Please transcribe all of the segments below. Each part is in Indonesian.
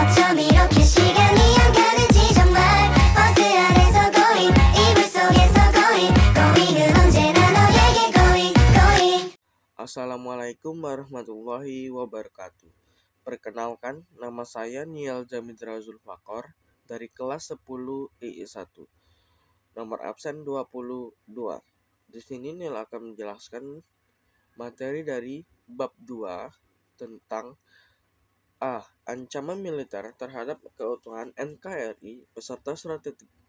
나처럼 이렇게 시간이 안 가는지 정말 버스 안에서 고잉 이불 속에서 고잉 고잉은 언제나 너에게 고잉 고잉. Assalamualaikum warahmatullahi wabarakatuh. Perkenalkan, nama saya Niel Jamidra Zulfakor dari kelas 10 II1. Nomor absen 22. Di sini Niel akan menjelaskan materi dari bab 2 tentang ancaman militer terhadap keutuhan NKRI beserta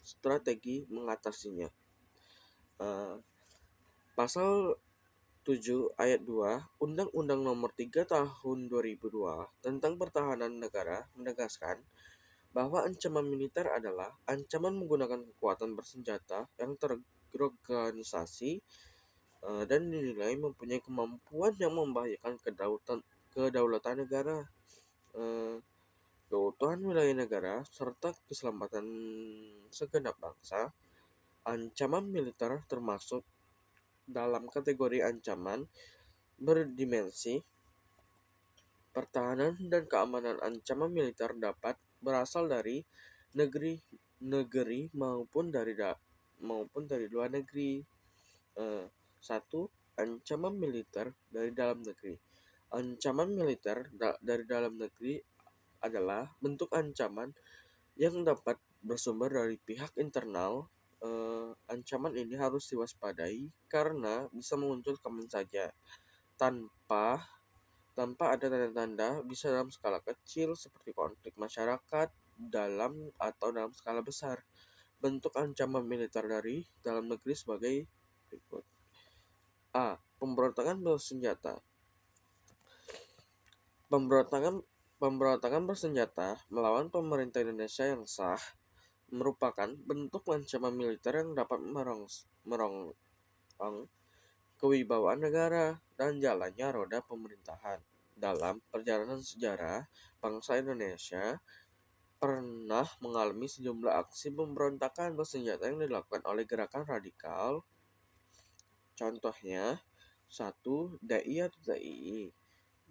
strategi mengatasinya. Pasal 7 ayat 2 Undang-Undang Nomor 3 Tahun 2002 tentang Pertahanan Negara menegaskan bahwa ancaman militer adalah ancaman menggunakan kekuatan bersenjata yang terorganisasi dan dinilai mempunyai kemampuan yang membahayakan kedaulatan negara, keutuhan wilayah negara, serta keselamatan segenap bangsa. Ancaman militer termasuk dalam kategori ancaman berdimensi pertahanan dan keamanan. Ancaman militer dapat berasal dari negeri maupun dari luar negeri. 1. Ancaman militer dari dalam negeri. Ancaman militer dari dalam negeri adalah bentuk ancaman yang dapat bersumber dari pihak internal. Ancaman ini harus diwaspadai karena bisa muncul kapan saja tanpa ada tanda-tanda, bisa dalam skala kecil seperti konflik masyarakat dalam atau dalam skala besar. Bentuk ancaman militer dari dalam negeri sebagai berikut. Pemberontakan bersenjata. Pemberontakan bersenjata melawan pemerintah Indonesia yang sah merupakan bentuk ancaman militer yang dapat merongrong kewibawaan negara dan jalannya roda pemerintahan. Dalam perjalanan sejarah, bangsa Indonesia pernah mengalami sejumlah aksi pemberontakan bersenjata yang dilakukan oleh gerakan radikal. Contohnya, 1. DI atau TII,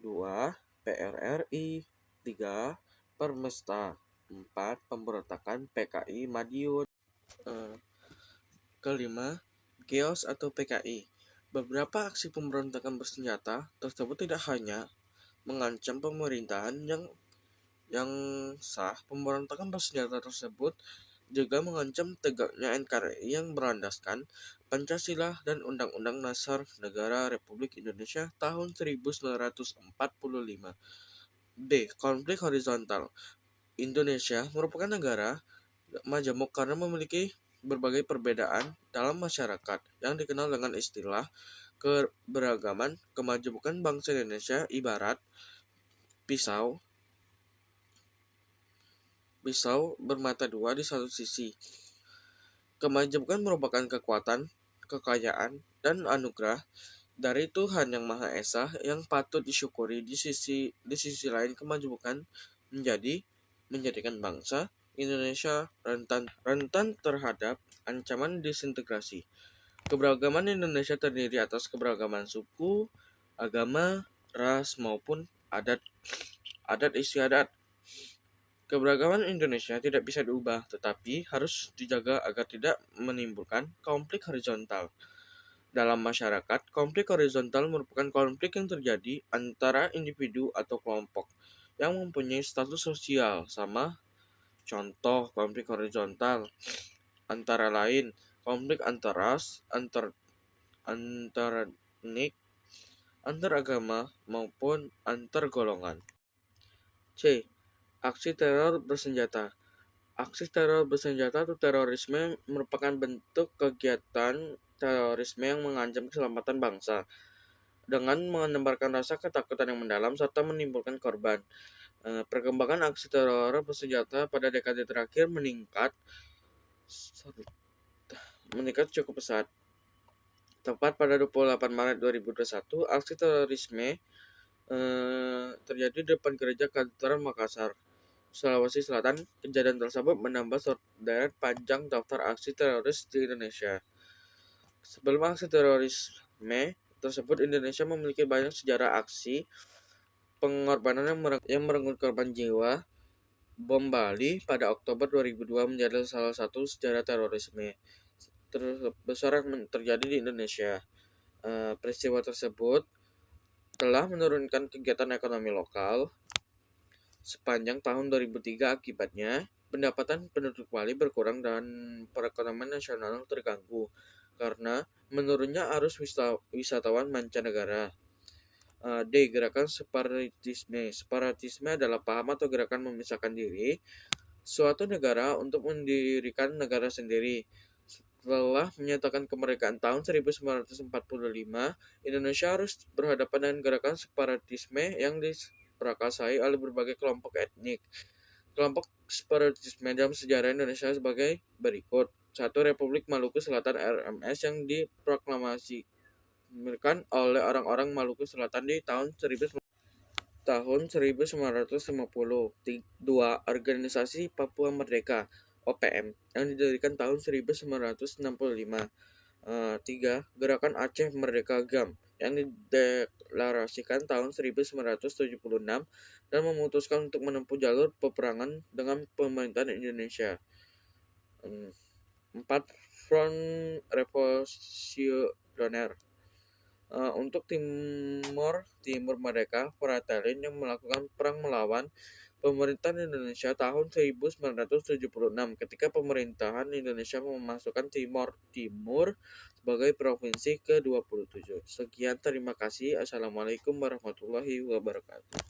2. PRRI, 3. Permesta, 4. Pemberontakan PKI Madiun, kelima, GEOS atau PKI. Beberapa aksi pemberontakan bersenjata tersebut tidak hanya mengancam pemerintahan yang sah, pemberontakan bersenjata tersebut juga mengancam tegaknya NKRI yang berlandaskan Pancasila dan Undang-Undang Dasar Negara Republik Indonesia tahun 1945. B. Konflik horizontal. Indonesia merupakan negara majemuk karena memiliki berbagai perbedaan dalam masyarakat yang dikenal dengan istilah keberagaman. Kemajemukan bangsa Indonesia ibarat pisau bermata dua. Di satu sisi, kemajemukan merupakan kekuatan, kekayaan, dan anugerah dari Tuhan Yang Maha Esa yang patut disyukuri. Di sisi lain, kemajemukan menjadikan bangsa Indonesia rentan terhadap ancaman disintegrasi. Keberagaman Indonesia terdiri atas keberagaman suku, agama, ras, maupun adat istiadat. Keberagaman Indonesia tidak bisa diubah, tetapi harus dijaga agar tidak menimbulkan konflik horizontal. Dalam masyarakat, konflik horizontal merupakan konflik yang terjadi antara individu atau kelompok yang mempunyai status sosial sama. Contoh konflik horizontal antara lain konflik antar ras, antar etnik, antar agama, maupun antar golongan. C. Aksi teror bersenjata. Aksi teror bersenjata atau terorisme merupakan bentuk kegiatan terorisme yang mengancam keselamatan bangsa dengan menebarkan rasa ketakutan yang mendalam serta menimbulkan korban. Perkembangan aksi teror bersenjata pada dekade terakhir meningkat cukup pesat. Tepat pada 28 Maret 2021, aksi terorisme terjadi di depan gereja Katedral Makassar, Sulawesi Selatan. Kejadian tersebut menambah sorderet panjang daftar aksi teroris di Indonesia. Sebelum aksi terorisme tersebut, Indonesia memiliki banyak sejarah aksi pengorbanan yang merenggut korban jiwa Bom Bali pada Oktober 2002 menjadi salah satu sejarah terorisme terbesar yang terjadi di Indonesia. Peristiwa tersebut telah menurunkan kegiatan ekonomi lokal sepanjang tahun 2003. Akibatnya, pendapatan penduduk Bali berkurang dan perekonomian nasional terganggu karena menurunnya arus wisatawan mancanegara. Gerakan separatisme. Separatisme adalah paham atau gerakan memisahkan diri suatu negara untuk mendirikan negara sendiri. Setelah menyatakan kemerdekaan tahun 1945, Indonesia harus berhadapan dengan gerakan separatisme yang diperakasai oleh berbagai kelompok etnik. Kelompok separatisme dalam sejarah Indonesia sebagai berikut. 1. Republik Maluku Selatan RMS yang diproklamasikan oleh orang-orang Maluku Selatan di tahun 1950. 2. Organisasi Papua Merdeka OPM yang didirikan tahun 1965. 3. Gerakan Aceh Merdeka GAM yang dideklarasikan tahun 1976 dan memutuskan untuk menempuh jalur peperangan dengan pemerintahan Indonesia. 4. Front Revolusioner untuk Timur Merdeka Fratelin yang melakukan perang melawan pemerintahan Indonesia tahun 1976 ketika pemerintahan Indonesia memasukkan Timor Timur sebagai provinsi ke-27. Sekian, terima kasih. Assalamualaikum warahmatullahi wabarakatuh.